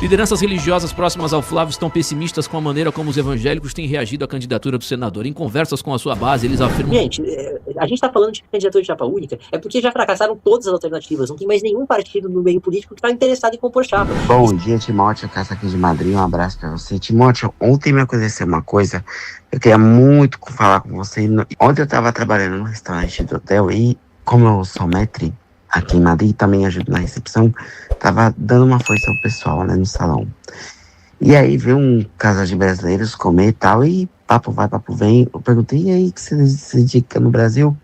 Lideranças religiosas próximas ao Flávio estão pessimistas com a maneira como os evangélicos têm reagido à candidatura do senador. Em conversas com a sua base, eles afirmam... Gente, a gente tá falando de candidatura de chapa única, é porque já fracassaram todas as alternativas. Não tem mais nenhum partido no meio político que tá interessado em compor chapa. Bom dia, Timóteo, Caça aqui de Madrid, um abraço pra você. Timóteo, ontem me aconteceu uma coisa, eu queria muito falar com você. Ontem eu tava trabalhando no restaurante do hotel e, como eu sou maître aqui em Madrid, também ajudo na recepção, tava dando uma força ao pessoal, né, no salão. E aí veio um casal de brasileiros comer e tal, e papo vai, papo vem. Eu perguntei, e aí, que você se dedica no Brasil?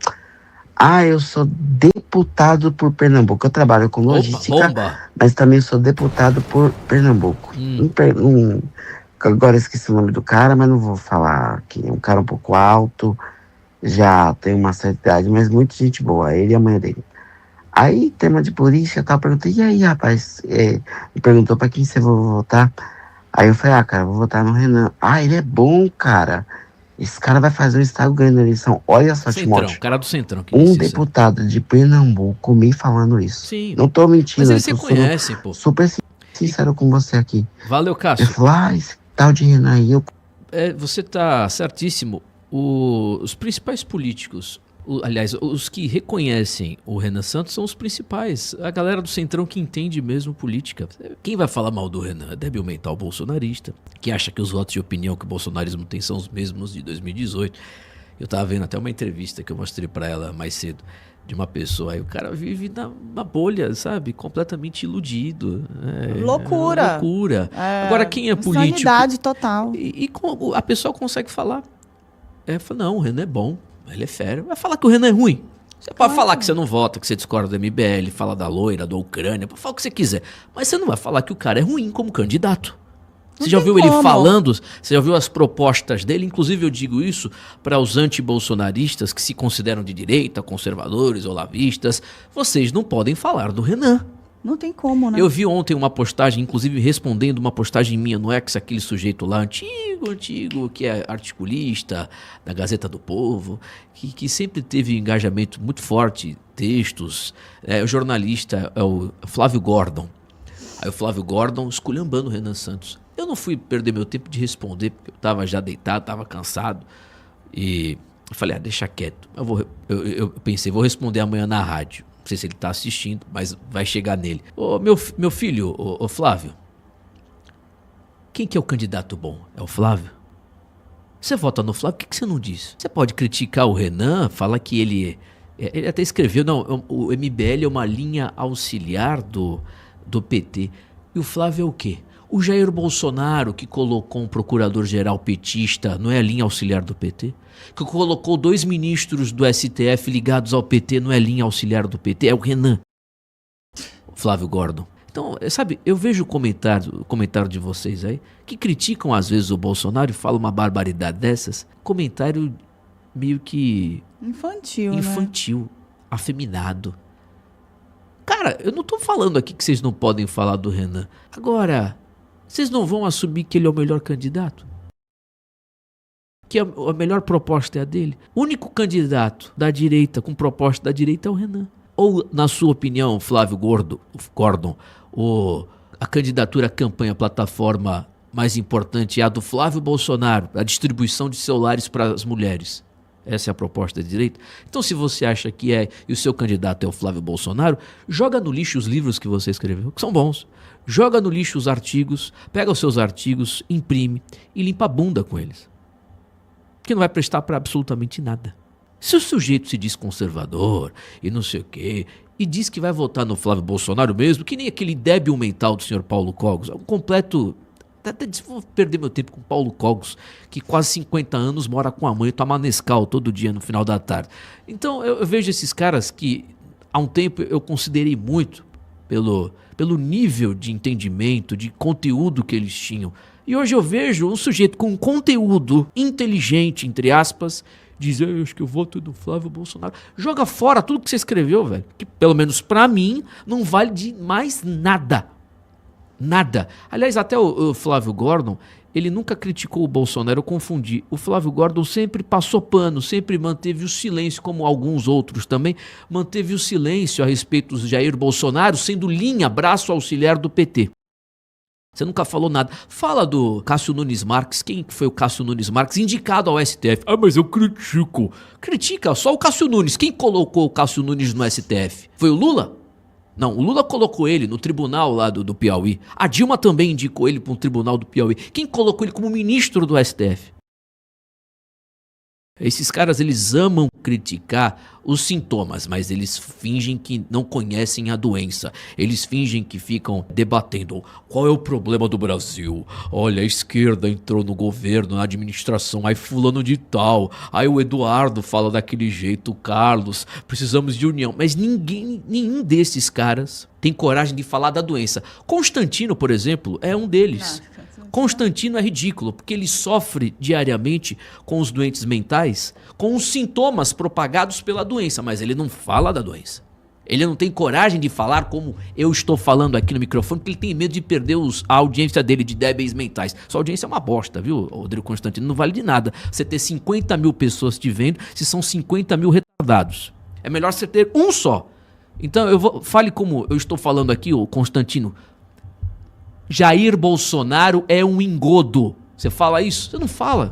Ah, eu sou deputado por Pernambuco. Eu trabalho com logística, mas também sou deputado por Pernambuco. Agora eu esqueci o nome do cara, mas não vou falar que é um cara um pouco alto, já tem uma certa idade, mas muito gente boa, ele e a mãe dele. Aí, tema de polícia e tal, perguntei, e aí, rapaz? Me perguntou pra quem você vai votar. Aí eu falei, cara, vou votar no Renan. Ah, ele é bom, cara. Esse cara vai fazer o estado ganhando a eleição. Olha só, Timóteo. Cara do Centrão. Um deputado de Pernambuco me falando isso. Sim. Não tô mentindo. Mas eles se conhecem, pô. Super sincero com você aqui. Valeu, Cássio. Ele falou, esse tal de Renan aí. Você tá certíssimo. Os principais políticos... Aliás, os que reconhecem o Renan Santos são os principais. A galera do Centrão que entende mesmo política. Quem vai falar mal do Renan é débil mental bolsonarista, que acha que os votos de opinião que o bolsonarismo tem são os mesmos de 2018. Eu tava vendo até uma entrevista que eu mostrei pra ela mais cedo, de uma pessoa. Aí o cara vive na bolha, sabe? Completamente iludido. Loucura. Agora, quem é político... Insanidade total. E a pessoa consegue falar. Fala, não, o Renan é bom. Ele é férreo. Vai falar que o Renan é ruim. Você pode falar que você não vota, que você discorda do MBL, fala da loira, da Ucrânia, pode falar o que você quiser. Mas você não vai falar que o cara é ruim como candidato. Você já ouviu ele falando? Você já ouviu as propostas dele? Inclusive eu digo isso para os antibolsonaristas que se consideram de direita, conservadores, olavistas. Vocês não podem falar do Renan. Não tem como, né? Eu vi ontem uma postagem, inclusive respondendo uma postagem minha no X, aquele sujeito lá antigo, que é articulista, da Gazeta do Povo, que sempre teve engajamento muito forte, textos. O jornalista é o Flávio Gordon. Aí o Flávio Gordon esculhambando o Renan Santos. Eu não fui perder meu tempo de responder, porque eu estava já deitado, estava cansado. E eu falei, deixa quieto. Eu pensei, vou responder amanhã na rádio. Não sei se ele está assistindo, mas vai chegar nele. Meu filho, Flávio, quem que é o candidato bom? É o Flávio? Você vota no Flávio, por que você não diz? Você pode criticar o Renan, fala que ele até escreveu, não, o MBL é uma linha auxiliar do PT. E o Flávio é o quê? O Jair Bolsonaro, que colocou um procurador-geral petista, não é a linha auxiliar do PT? Que colocou 2 ministros do STF ligados ao PT, não é a linha auxiliar do PT? É o Renan. O Flávio Gordon. Então, sabe, eu vejo o comentário de vocês aí, que criticam às vezes o Bolsonaro e falam uma barbaridade dessas. Comentário meio que... Infantil, afeminado. Cara, eu não tô falando aqui que vocês não podem falar do Renan. Agora... vocês não vão assumir que ele é o melhor candidato? Que a melhor proposta é a dele? O único candidato da direita com proposta da direita é o Renan. Ou, na sua opinião, Flávio Gordon, a candidatura, a campanha, a plataforma mais importante é a do Flávio Bolsonaro, a distribuição de celulares para as mulheres? Essa é a proposta da direita? Então, se você acha que e o seu candidato é o Flávio Bolsonaro, joga no lixo os livros que você escreveu, que são bons. Joga no lixo os artigos, pega os seus artigos, imprime e limpa a bunda com eles. Que não vai prestar para absolutamente nada. Se o sujeito se diz conservador e não sei o quê, e diz que vai votar no Flávio Bolsonaro mesmo, que nem aquele débil mental do senhor Paulo Cogos, um completo... Até vou perder meu tempo com Paulo Cogos, que quase 50 anos mora com a mãe e toma Nescau todo dia no final da tarde. Então eu vejo esses caras que há um tempo eu considerei muito pelo nível de entendimento, de conteúdo que eles tinham. E hoje eu vejo um sujeito com conteúdo inteligente, entre aspas, dizer, eu acho que eu voto no Flávio Bolsonaro. Joga fora tudo que você escreveu, velho. Que pelo menos pra mim não vale de mais nada. Nada. Aliás, até o Flávio Gordon, ele nunca criticou o Bolsonaro, eu confundi. O Flávio Gordon sempre passou pano, sempre manteve o silêncio, como alguns outros também, manteve o silêncio a respeito do Jair Bolsonaro, sendo linha, braço auxiliar do PT. Você nunca falou nada. Fala do Cássio Nunes Marques. Quem foi o Cássio Nunes Marques? Indicado ao STF. Ah, mas eu critico. Critica só o Cássio Nunes. Quem colocou o Cássio Nunes no STF? Foi o Lula? Não, o Lula colocou ele no tribunal lá do Piauí. A Dilma também indicou ele para um tribunal do Piauí. Quem colocou ele como ministro do STF? Esses caras, eles amam criticar os sintomas, mas eles fingem que não conhecem a doença. Eles fingem que ficam debatendo qual é o problema do Brasil. Olha, a esquerda entrou no governo, na administração, aí fulano de tal, aí o Eduardo fala daquele jeito, o Carlos, precisamos de união. Mas nenhum desses caras tem coragem de falar da doença. Constantino, por exemplo, é um deles. Constantino é ridículo, porque ele sofre diariamente com os doentes mentais, com os sintomas propagados pela doença, mas ele não fala da doença. Ele não tem coragem de falar como eu estou falando aqui no microfone, porque ele tem medo de perder a audiência dele de débeis mentais. Sua audiência é uma bosta, viu, Rodrigo Constantino? Não vale de nada você ter 50 mil pessoas te vendo se são 50 mil retardados. É melhor você ter um só. Então, fale como eu estou falando aqui, ô Constantino. Jair Bolsonaro é um engodo. Você fala isso? Você não fala.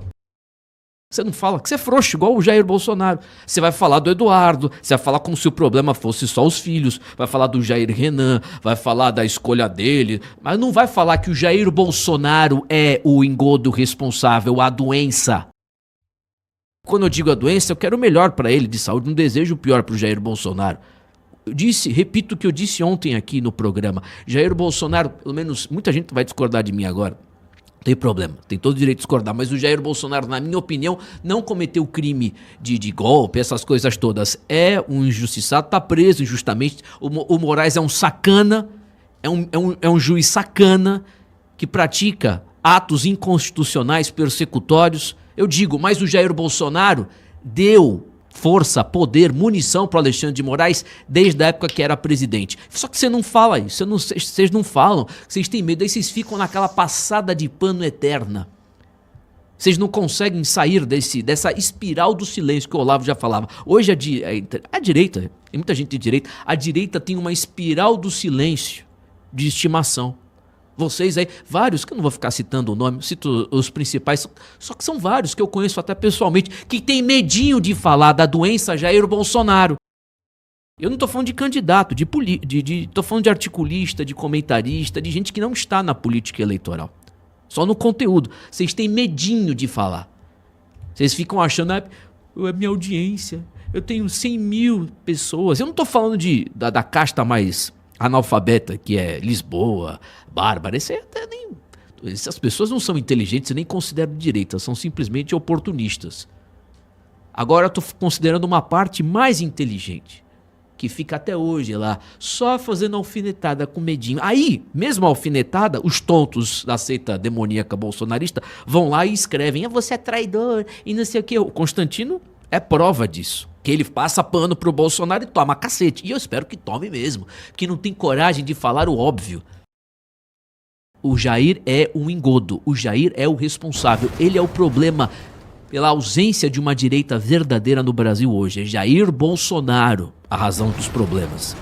Você não fala, que você é frouxo, igual o Jair Bolsonaro. Você vai falar do Eduardo, você vai falar como se o problema fosse só os filhos, vai falar do Jair Renan, vai falar da escolha dele, mas não vai falar que o Jair Bolsonaro é o engodo responsável, a doença. Quando eu digo a doença, eu quero o melhor para ele de saúde, não desejo o pior para o Jair Bolsonaro. Repito o que eu disse ontem aqui no programa. Jair Bolsonaro, pelo menos muita gente vai discordar de mim agora. Não tem problema, tem todo o direito de discordar, mas o Jair Bolsonaro, na minha opinião, não cometeu crime de golpe, essas coisas todas. É um injustiçado, tá preso injustamente. O Moraes é um sacana, é um juiz sacana que pratica atos inconstitucionais, persecutórios. Eu digo, mas o Jair Bolsonaro deu força, poder, munição para Alexandre de Moraes desde a época que era presidente. Só que você não fala isso, vocês não falam, vocês têm medo, aí vocês ficam naquela passada de pano eterna. Vocês não conseguem sair dessa espiral do silêncio que o Olavo já falava. Hoje a direita, tem muita gente de direita, a direita tem uma espiral do silêncio de estimação. Vocês aí, vários, que eu não vou ficar citando o nome, cito os principais, só que são vários que eu conheço até pessoalmente, que tem de falar da doença Jair Bolsonaro. Eu não tô falando de candidato, tô falando de articulista, de comentarista, de gente que não está na política eleitoral. Só no conteúdo. Vocês têm medinho de falar. Vocês ficam achando, é minha audiência, eu tenho 100 mil pessoas. Eu não tô falando da casta mais analfabeta, que é Lisboa, Bárbara, essas pessoas não são inteligentes, eu nem considero de direita, são simplesmente oportunistas. Agora eu tô considerando uma parte mais inteligente, que fica até hoje lá, só fazendo alfinetada com medinho. Aí, mesmo alfinetada, os tontos da seita demoníaca bolsonarista vão lá e escrevem, você é traidor, e não sei o que. O Constantino é prova disso. Que ele passa pano pro Bolsonaro e toma cacete. E eu espero que tome mesmo. Que não tem coragem de falar o óbvio. O Jair é um engodo. O Jair é o responsável. Ele é o problema pela ausência de uma direita verdadeira no Brasil hoje. É Jair Bolsonaro a razão dos problemas.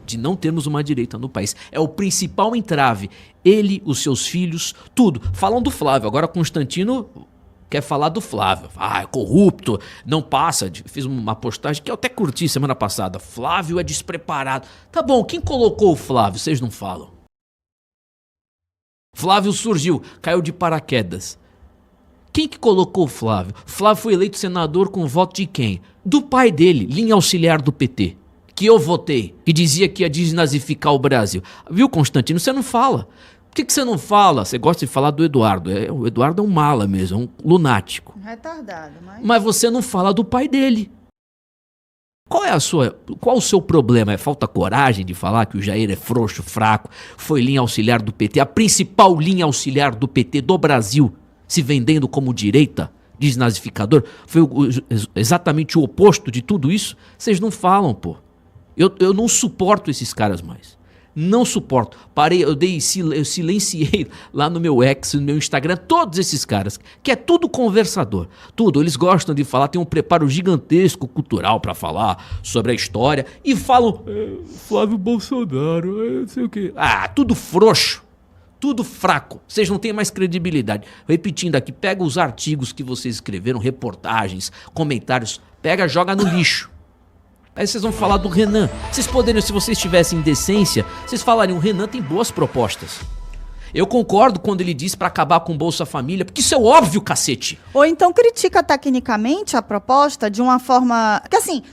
De não termos uma direita no país. É o principal entrave. Ele, os seus filhos, tudo. Falam do Flávio. Agora Constantino quer falar do Flávio. É corrupto, não passa. Fiz uma postagem que eu até curti semana passada. Flávio é despreparado. Tá bom, quem colocou o Flávio? Vocês não falam. Flávio surgiu, caiu de paraquedas. Quem que colocou o Flávio? Flávio foi eleito senador com voto de quem? Do pai dele, linha auxiliar do PT. Que eu votei, que dizia que ia desnazificar o Brasil. Viu, Constantino? Você não fala. Por que você não fala? Você gosta de falar do Eduardo. O Eduardo é um mala mesmo, é um lunático. Retardado, mas você não fala do pai dele. Qual o seu problema? É falta coragem de falar que o Jair é frouxo, fraco, foi linha auxiliar do PT, a principal linha auxiliar do PT do Brasil, se vendendo como direita, desnazificador, foi exatamente o oposto de tudo isso? Vocês não falam, pô. Eu não suporto esses caras mais. Não suporto. Eu silenciei lá no meu X, no meu Instagram, todos esses caras, que é tudo conversador. Tudo. Eles gostam de falar, tem um preparo gigantesco cultural pra falar sobre a história e falam Flávio Bolsonaro, não sei o quê. Tudo frouxo. Tudo fraco. Vocês não têm mais credibilidade. Repetindo aqui, pega os artigos que vocês escreveram, reportagens, comentários, pega, joga no lixo. Aí vocês vão falar do Renan. Vocês poderiam, se vocês tivessem decência, vocês falariam, o Renan tem boas propostas. Eu concordo quando ele diz pra acabar com o Bolsa Família, porque isso é óbvio, cacete. Ou então critica tecnicamente a proposta de uma forma... Porque assim,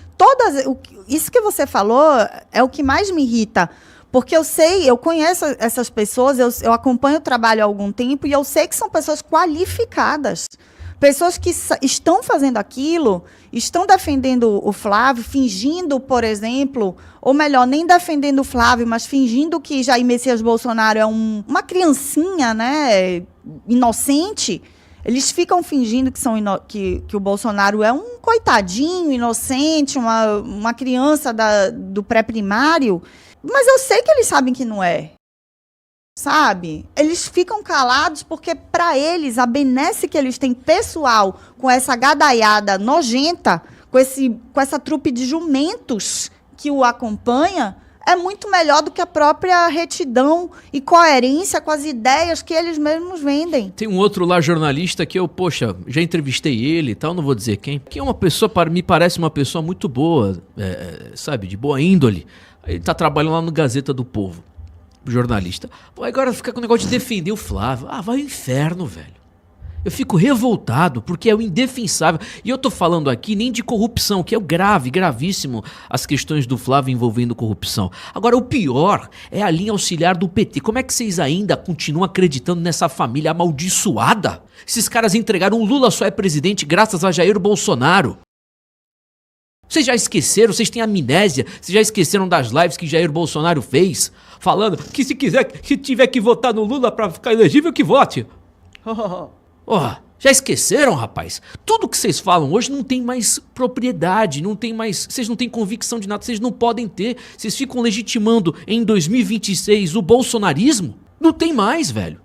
isso que você falou é o que mais me irrita. Porque eu conheço essas pessoas, eu acompanho o trabalho há algum tempo e eu sei que são pessoas qualificadas. Pessoas que estão fazendo aquilo, estão defendendo o Flávio, fingindo, por exemplo, ou melhor, nem defendendo o Flávio, mas fingindo que Jair Messias Bolsonaro é uma criancinha, né, inocente. Eles ficam fingindo que o Bolsonaro é um coitadinho, inocente, uma criança do pré-primário. Mas eu sei que eles sabem que não é. Sabe? Eles ficam calados porque, para eles, a benesse que eles têm pessoal com essa gadaiada nojenta, com essa trupe de jumentos que o acompanha, é muito melhor do que a própria retidão e coerência com as ideias que eles mesmos vendem. Tem um outro lá, jornalista, que eu, já entrevistei ele e tal, não vou dizer quem, que é uma pessoa, me parece uma pessoa muito boa, sabe, de boa índole. Ele tá trabalhando lá no Gazeta do Povo. Jornalista. Pô, agora fica com o negócio de defender o Flávio. Ah, vai ao inferno, velho. Eu fico revoltado porque é o indefensável. E eu tô falando aqui nem de corrupção, que é gravíssimo as questões do Flávio envolvendo corrupção. Agora, o pior é a linha auxiliar do PT. Como é que vocês ainda continuam acreditando nessa família amaldiçoada? Esses caras entregaram o Lula só é presidente graças a Jair Bolsonaro. Vocês já esqueceram? Vocês têm amnésia? Vocês já esqueceram das lives que Jair Bolsonaro fez? Falando que se tiver que votar no Lula pra ficar elegível, que vote. Já esqueceram, rapaz? Tudo que vocês falam hoje não tem mais propriedade, vocês não têm convicção de nada, vocês não podem ter. Vocês ficam legitimando em 2026 o bolsonarismo? Não tem mais, velho.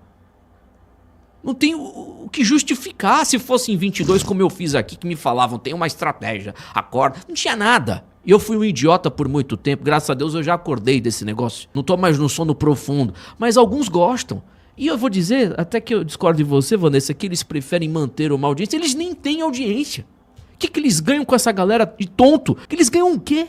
Não tem o que justificar. Se fosse em 22, como eu fiz aqui, que me falavam, tem uma estratégia, acorda. Não tinha nada. E eu fui um idiota por muito tempo. Graças a Deus eu já acordei desse negócio. Não tô mais no sono profundo. Mas alguns gostam. E eu vou dizer, até que eu discordo de você, Vanessa, que eles preferem manter uma audiência. Eles nem têm audiência. O que eles ganham com essa galera de tonto? Que eles ganham o quê?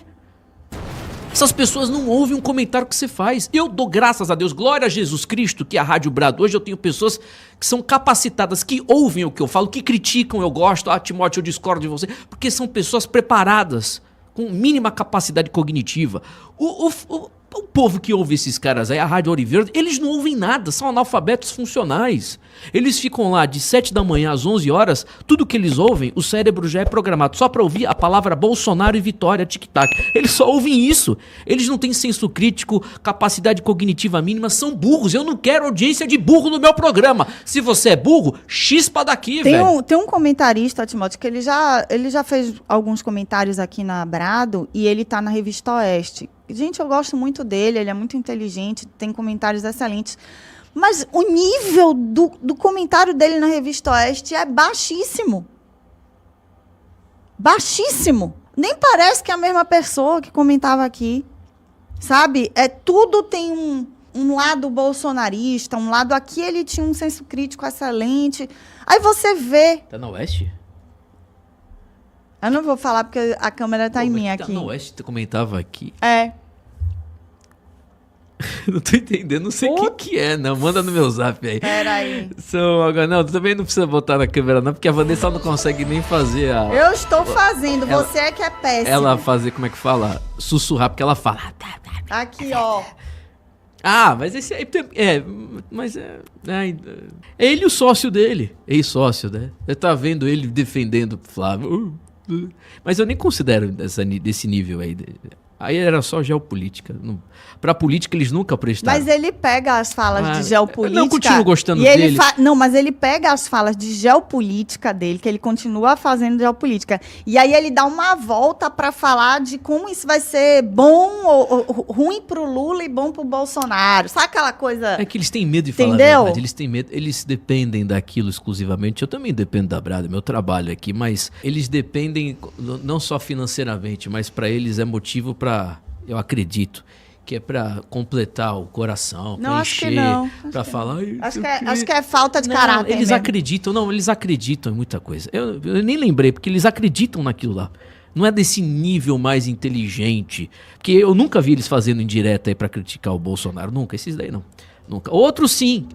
Essas pessoas não ouvem um comentário que você faz. Eu dou graças a Deus, glória a Jesus Cristo, que é a Rádio Brado. Hoje eu tenho pessoas que são capacitadas, que ouvem o que eu falo, que criticam, eu gosto. Ah, Timóteo, eu discordo de você. Porque são pessoas preparadas, com mínima capacidade cognitiva. O povo que ouve esses caras aí, a Rádio Ouro Verde, eles não ouvem nada, são analfabetos funcionais. Eles ficam lá de 7 da manhã às 11 horas, tudo que eles ouvem, o cérebro já é programado só pra ouvir a palavra Bolsonaro e Vitória, tic-tac. Eles só ouvem isso. Eles não têm senso crítico, capacidade cognitiva mínima, são burros. Eu não quero audiência de burro no meu programa. Se você é burro, chispa daqui, velho. Tem um comentarista, Timóteo, que ele já fez alguns comentários aqui na Brado e ele tá na Revista Oeste. Gente, eu gosto muito dele, ele é muito inteligente, tem comentários excelentes. Mas o nível do comentário dele na Revista Oeste é baixíssimo. Baixíssimo. Nem parece que é a mesma pessoa que comentava aqui. Sabe? Tudo tem um lado bolsonarista, um lado aqui ele tinha um senso crítico excelente. Aí você vê... Tá na Oeste? Eu não vou falar porque a câmera tá em mim tá aqui. Na Oeste, tu comentava aqui. É. Não tô entendendo, não sei o que é, não. Manda no meu zap aí. Peraí. Não, tu também não precisa botar na câmera, não, porque a Vanessa não consegue nem fazer a... Eu estou fazendo, você é que é péssimo. Ela fazer, como é que fala? Sussurrar, porque ela fala... Aqui, ó. Ah, mas esse aí... É ele e o sócio dele. Ex-sócio, né? Você tá vendo ele defendendo Flávio. Mas eu nem considero desse nível aí. Aí era só geopolítica. Pra política eles nunca prestaram. Mas ele pega as falas de geopolítica... Não, continuo gostando dele. Não, mas ele pega as falas de geopolítica dele, que ele continua fazendo geopolítica. E aí ele dá uma volta pra falar de como isso vai ser bom ou ruim pro Lula e bom pro Bolsonaro. Sabe aquela coisa... É que eles têm medo de falar a verdade. Eles têm medo. Eles dependem daquilo exclusivamente. Eu também dependo da Brada, meu trabalho aqui. Mas eles dependem não só financeiramente, mas pra eles é motivo pra... Eu acredito que é para completar o coração, Não, acho que encher, não. para falar. Acho que é falta de caráter Eles mesmo. eles acreditam em muita coisa. Eu nem lembrei, porque eles acreditam naquilo lá. Não é desse nível mais inteligente. Porque eu nunca vi eles fazendo indireta aí pra criticar o Bolsonaro. Nunca, esses daí não. Nunca. Outros sim.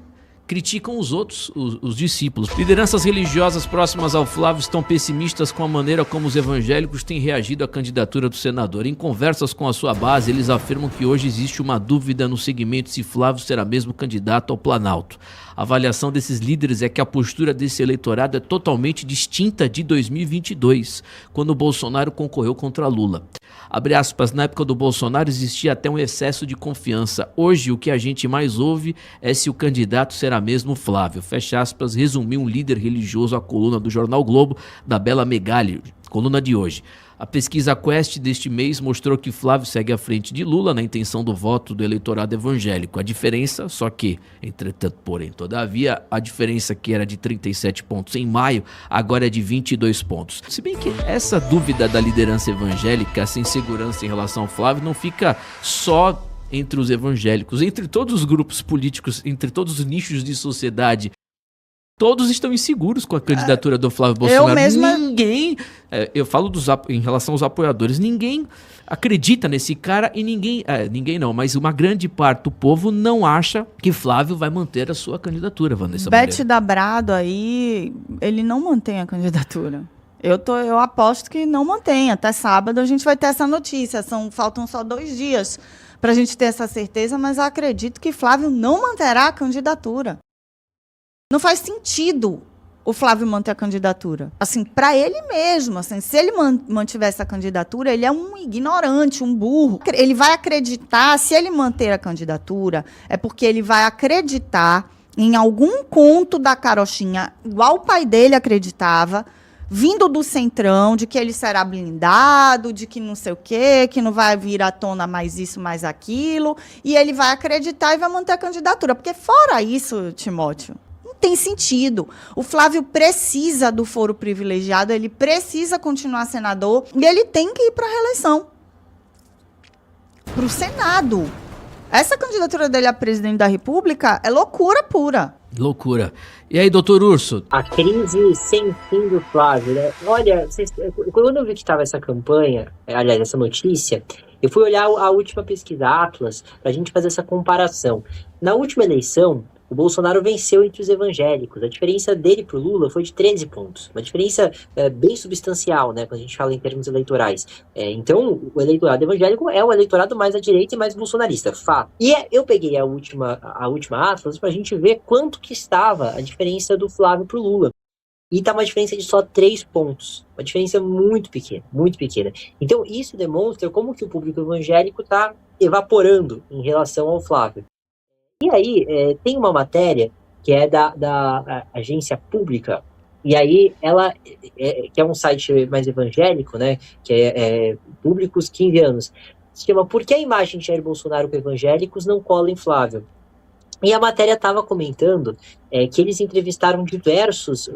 Criticam os outros, os discípulos. Lideranças religiosas próximas ao Flávio estão pessimistas com a maneira como os evangélicos têm reagido à candidatura do senador. Em conversas com a sua base, eles afirmam que hoje existe uma dúvida no segmento se Flávio será mesmo candidato ao Planalto. A avaliação desses líderes é que a postura desse eleitorado é totalmente distinta de 2022, quando o Bolsonaro concorreu contra Lula. Abre aspas, na época do Bolsonaro existia até um excesso de confiança. Hoje o que a gente mais ouve é se o candidato será mesmo Flávio. Fecha aspas, resumiu um líder religioso à coluna do Jornal Globo, da Bela Megali, coluna de hoje. A pesquisa Quest deste mês mostrou que Flávio segue à frente de Lula na intenção do voto do eleitorado evangélico. A diferença, só que, entretanto, porém, todavia, a diferença que era de 37 pontos em maio, agora é de 22 pontos. Se bem que essa dúvida da liderança evangélica, essa insegurança em relação ao Flávio, não fica só entre os evangélicos, entre todos os grupos políticos, entre todos os nichos de sociedade. Todos estão inseguros com a candidatura do Flávio Bolsonaro. Ninguém, eu falo em relação aos apoiadores, ninguém acredita nesse cara e ninguém não, mas uma grande parte do povo não acha que Flávio vai manter a sua candidatura, Vanessa Bete Moreira. Dabrado aí, ele não mantém a candidatura. Eu aposto que não mantém. Até sábado a gente vai ter essa notícia. Faltam só 2 dias para a gente ter essa certeza, mas eu acredito que Flávio não manterá a candidatura. Não faz sentido o Flávio manter a candidatura. Assim, para ele mesmo, assim, se ele mantiver essa candidatura, ele é um ignorante, um burro. Ele vai acreditar, se ele manter a candidatura, é porque ele vai acreditar em algum conto da carochinha, igual o pai dele acreditava, vindo do Centrão, de que ele será blindado, de que não sei o quê, que não vai vir à tona mais isso, mais aquilo, e ele vai acreditar e vai manter a candidatura. Porque fora isso, Timóteo, tem sentido. O Flávio precisa do foro privilegiado, ele precisa continuar senador e ele tem que ir para a reeleição. Para o Senado. Essa candidatura dele a presidente da República é loucura pura. Loucura. E aí, doutor Urso? A crise sem fim do Flávio, né? Olha, quando eu vi que estava essa campanha, aliás, essa notícia, eu fui olhar a última pesquisa Atlas para a gente fazer essa comparação. Na última eleição, o Bolsonaro venceu entre os evangélicos. A diferença dele para o Lula foi de 13 pontos. Uma diferença bem substancial, né, quando a gente fala em termos eleitorais. Então, o eleitorado evangélico é o eleitorado mais à direita e mais bolsonarista, fato. E eu peguei a última Atlas para a gente ver quanto que estava a diferença do Flávio para o Lula. E está uma diferença de só 3 pontos. Uma diferença muito pequena, muito pequena. Então, isso demonstra como que o público evangélico está evaporando em relação ao Flávio. E aí, tem uma matéria que é da agência pública, e aí ela, que é um site mais evangélico, né, que é Públicos 15 anos, se chama Por que a imagem de Jair Bolsonaro com evangélicos não cola em Flávio? E a matéria estava comentando que eles entrevistaram diversos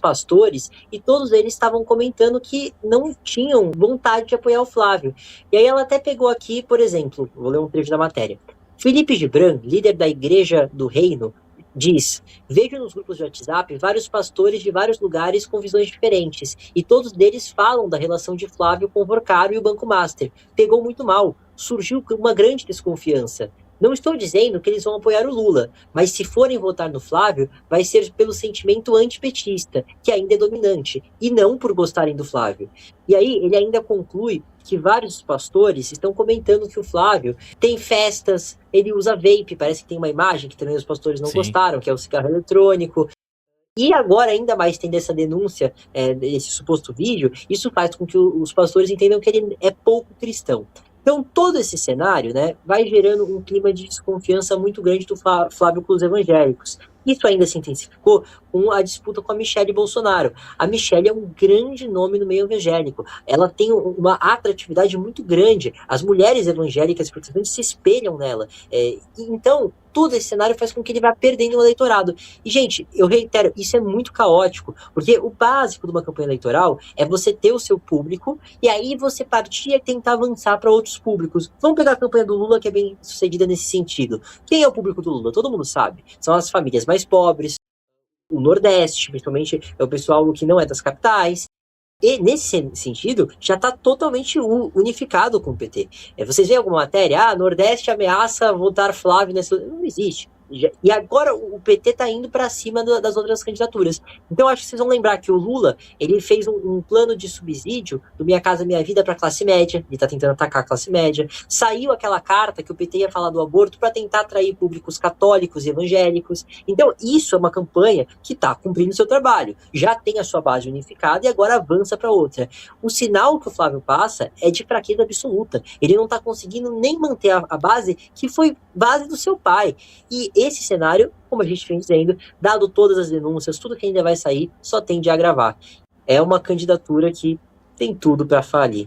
pastores e todos eles estavam comentando que não tinham vontade de apoiar o Flávio. E aí ela até pegou aqui, por exemplo, vou ler um trecho da matéria. Felipe Gibran, líder da Igreja do Reino, diz: vejo nos grupos de WhatsApp vários pastores de vários lugares com visões diferentes, e todos eles falam da relação de Flávio com o Vorcaro e o Banco Master. Pegou muito mal, surgiu uma grande desconfiança. Não estou dizendo que eles vão apoiar o Lula, mas se forem votar no Flávio, vai ser pelo sentimento antipetista, que ainda é dominante, e não por gostarem do Flávio. E aí ele ainda conclui que vários pastores estão comentando que o Flávio tem festas, ele usa vape, parece que tem uma imagem que também os pastores não gostaram, que é o cigarro eletrônico. E agora, ainda mais tendo essa denúncia, esse suposto vídeo, isso faz com que os pastores entendam que ele é pouco cristão. Então, todo esse cenário, né, vai gerando um clima de desconfiança muito grande do Flávio com os evangélicos. Isso ainda se intensificou com com a disputa com a Michelle Bolsonaro. A Michelle é um grande nome no meio evangélico. Ela tem uma atratividade muito grande. As mulheres evangélicas protestantes se espelham nela. Então, todo esse cenário faz com que ele vá perdendo o eleitorado. E, gente, eu reitero, isso é muito caótico, porque o básico de uma campanha eleitoral é você ter o seu público, e aí você partir e tentar avançar para outros públicos. Vamos pegar a campanha do Lula, que é bem sucedida nesse sentido. Quem é o público do Lula? Todo mundo sabe. São as famílias mais pobres, o Nordeste, principalmente é o pessoal que não é das capitais. E, nesse sentido, já está totalmente unificado com o PT. Vocês veem alguma matéria? Nordeste ameaça votar Flávio nessa... Não existe. E agora o PT está indo para cima das outras candidaturas. Então acho que vocês vão lembrar que o Lula, ele fez um plano de subsídio do Minha Casa Minha Vida para a classe média. Ele está tentando atacar a classe média. Saiu aquela carta que o PT ia falar do aborto para tentar atrair públicos católicos e evangélicos. Então isso é uma campanha que está cumprindo seu trabalho. Já tem a sua base unificada e agora avança para outra. O sinal que o Flávio passa é de fraqueza absoluta. Ele não está conseguindo nem manter a base que foi base do seu pai. E esse cenário, como a gente vem dizendo, dado todas as denúncias, tudo que ainda vai sair, só tende a agravar. É uma candidatura que tem tudo para falir.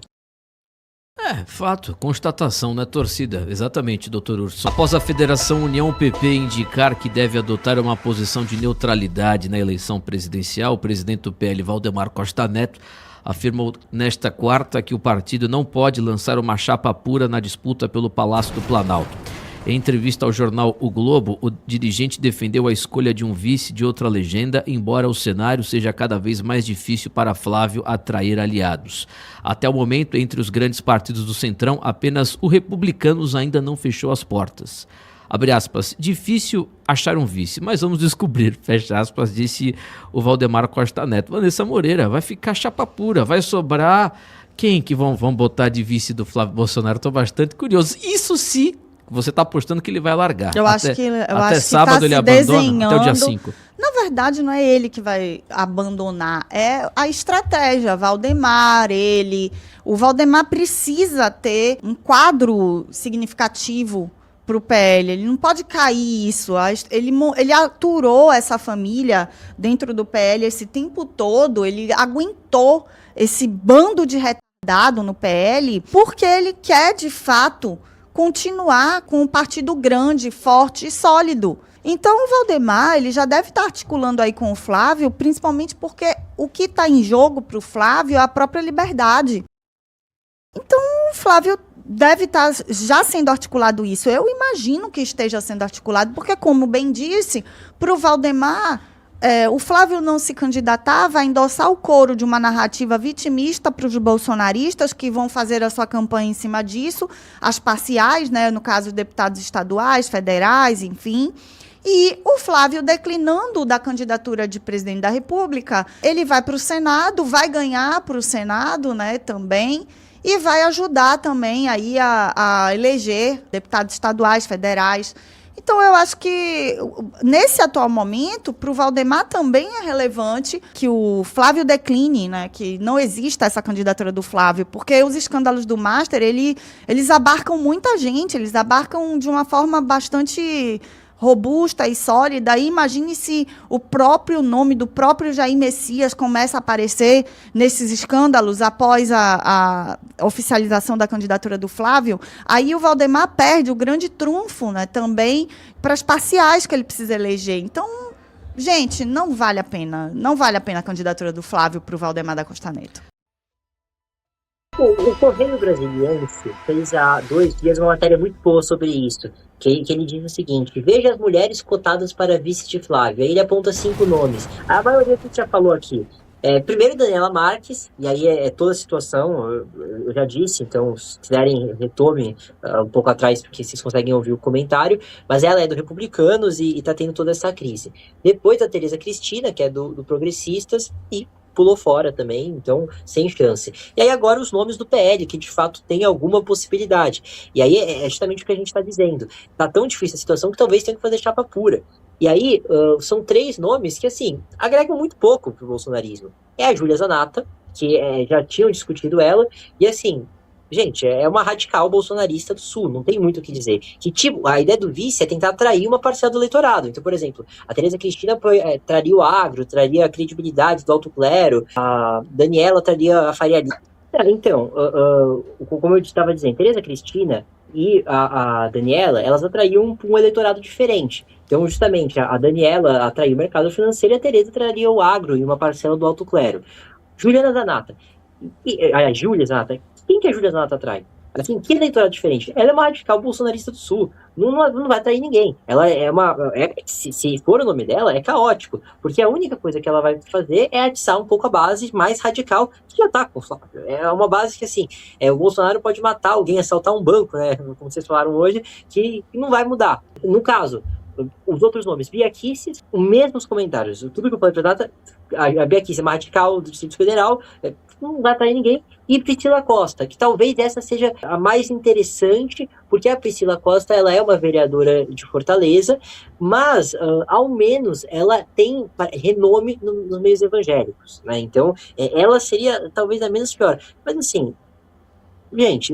Fato, constatação, né, torcida? Exatamente, doutor Urso. Após a Federação União-PP indicar que deve adotar uma posição de neutralidade na eleição presidencial, o presidente do PL, Valdemar Costa Neto, afirmou nesta quarta que o partido não pode lançar uma chapa pura na disputa pelo Palácio do Planalto. Em entrevista ao jornal O Globo, o dirigente defendeu a escolha de um vice de outra legenda, embora o cenário seja cada vez mais difícil para Flávio atrair aliados. Até o momento, entre os grandes partidos do Centrão, apenas o Republicanos ainda não fechou as portas. Abre aspas, difícil achar um vice, mas vamos descobrir, fecha aspas, disse o Valdemar Costa Neto. Vanessa Moreira, vai ficar chapa pura, vai sobrar quem que vão botar de vice do Flávio Bolsonaro? Estou bastante curioso. Isso sim. Você está apostando que ele vai largar. Eu acho que até sábado tá ele abandona, até o dia 5. Na verdade, não é ele que vai abandonar, é a estratégia. O Valdemar precisa ter um quadro significativo para o PL. Ele não pode cair isso. Ele aturou essa família dentro do PL esse tempo todo. Ele aguentou esse bando de retardado no PL porque ele quer, de fato, continuar com um partido grande, forte e sólido. Então o Valdemar ele já deve estar articulando aí com o Flávio, principalmente porque o que está em jogo para o Flávio é a própria liberdade. Então o Flávio deve estar já sendo articulado isso. Eu imagino que esteja sendo articulado, porque, como bem disse, para o Valdemar... o Flávio não se candidatar, vai endossar o coro de uma narrativa vitimista para os bolsonaristas que vão fazer a sua campanha em cima disso, as parciais, né, no caso, os deputados estaduais, federais, enfim. E o Flávio, declinando da candidatura de presidente da República, ele vai para o Senado, vai ganhar para o Senado, né, também, e vai ajudar também aí a eleger deputados estaduais, federais. Então, eu acho que, nesse atual momento, para o Valdemar também é relevante que o Flávio decline, né, que não exista essa candidatura do Flávio, porque os escândalos do Master, eles abarcam muita gente, eles abarcam de uma forma bastante robusta e sólida. E imagine se o próprio nome do próprio Jair Messias começa a aparecer nesses escândalos após a oficialização da candidatura do Flávio. Aí o Valdemar perde o grande trunfo, né, também para as parciais que ele precisa eleger. Então, gente, não vale a pena a candidatura do Flávio para o Valdemar da Costa Neto. O Correio Brasiliense fez há 2 dias uma matéria muito boa sobre isso, que ele diz o seguinte: veja as mulheres cotadas para vice de Flávio. Aí ele aponta 5 nomes. A maioria que já falou aqui. Primeiro, Daniela Marques, e aí é toda a situação, eu já disse, então se quiserem retomem um pouco atrás, porque vocês conseguem ouvir o comentário, mas ela é do Republicanos e está tendo toda essa crise. Depois a Tereza Cristina, que é do Progressistas, e pulou fora também, então sem chance. E aí agora os nomes do PL, que de fato tem alguma possibilidade. E aí é justamente o que a gente está dizendo. Tá tão difícil a situação que talvez tenha que fazer chapa pura. E aí são 3 nomes que, assim, agregam muito pouco pro bolsonarismo. É a Júlia Zanata, que já tinham discutido ela, e assim, Gente, é uma radical bolsonarista do Sul, não tem muito o que dizer. Que tipo, a ideia do vice é tentar atrair uma parcela do eleitorado. Então, por exemplo, a Tereza Cristina traria o agro, traria a credibilidade do alto clero, a Daniela traria a Faria Lima. Então, como eu estava dizendo, Tereza Cristina e a Daniela, elas atraíam um eleitorado diferente. Então, justamente, a Daniela atraiu o mercado financeiro e a Tereza traria o agro e uma parcela do alto clero. Juliana Zanata, a Júlia Zanata, quem que a Júlia Zanata atrai? Assim, que eleitorado diferente? Ela é uma radical bolsonarista do Sul. Não vai atrair ninguém. Ela é se for o nome dela, é caótico. Porque a única coisa que ela vai fazer é atiçar um pouco a base mais radical, que já tá com o Flávio. É uma base que, assim, o Bolsonaro pode matar alguém, assaltar um banco, né? Como vocês falaram hoje, que não vai mudar. No caso, os outros nomes, Bia Kicis, os mesmos comentários. Tudo que eu falei pra data, a Bia Kicis é uma radical do Distrito Federal, não vai atrair ninguém. E Priscila Costa, que talvez essa seja a mais interessante, porque a Priscila Costa, ela é uma vereadora de Fortaleza, mas, ao menos, ela tem renome nos meios evangélicos, né? Então, ela seria talvez a menos pior. Mas, assim, gente,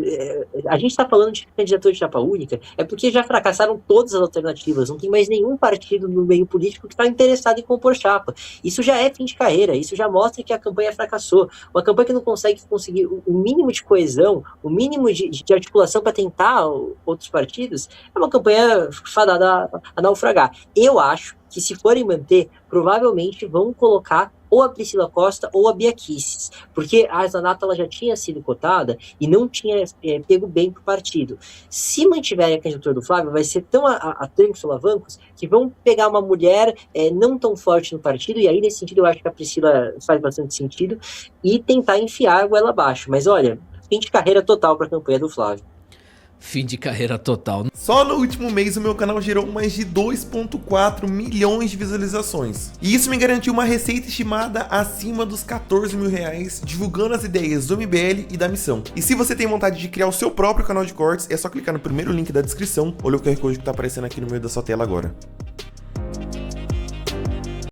a gente está falando de candidatura de chapa única, é porque já fracassaram todas as alternativas, não tem mais nenhum partido no meio político que está interessado em compor chapa. Isso já é fim de carreira, isso já mostra que a campanha fracassou. Uma campanha que não conseguir o mínimo de coesão, o mínimo de articulação para tentar outros partidos, é uma campanha fadada a naufragar. Eu acho que, se forem manter, provavelmente vão colocar ou a Priscila Costa ou a Bia Kicis, porque a Zanata ela já tinha sido cotada e não tinha pego bem pro partido. Se mantiverem a candidatura do Flávio, vai ser tão a trancos solavancos que vão pegar uma mulher não tão forte no partido, e aí nesse sentido eu acho que a Priscila faz bastante sentido, e tentar enfiar a goela abaixo. Mas olha, fim de carreira total para a campanha do Flávio. Fim de carreira total. Só no último mês o meu canal gerou mais de 2,4 milhões de visualizações. E isso me garantiu uma receita estimada acima dos 14 mil reais, divulgando as ideias do MBL e da missão. E se você tem vontade de criar o seu próprio canal de cortes, é só clicar no primeiro link da descrição ou no QR Code que tá aparecendo aqui no meio da sua tela agora.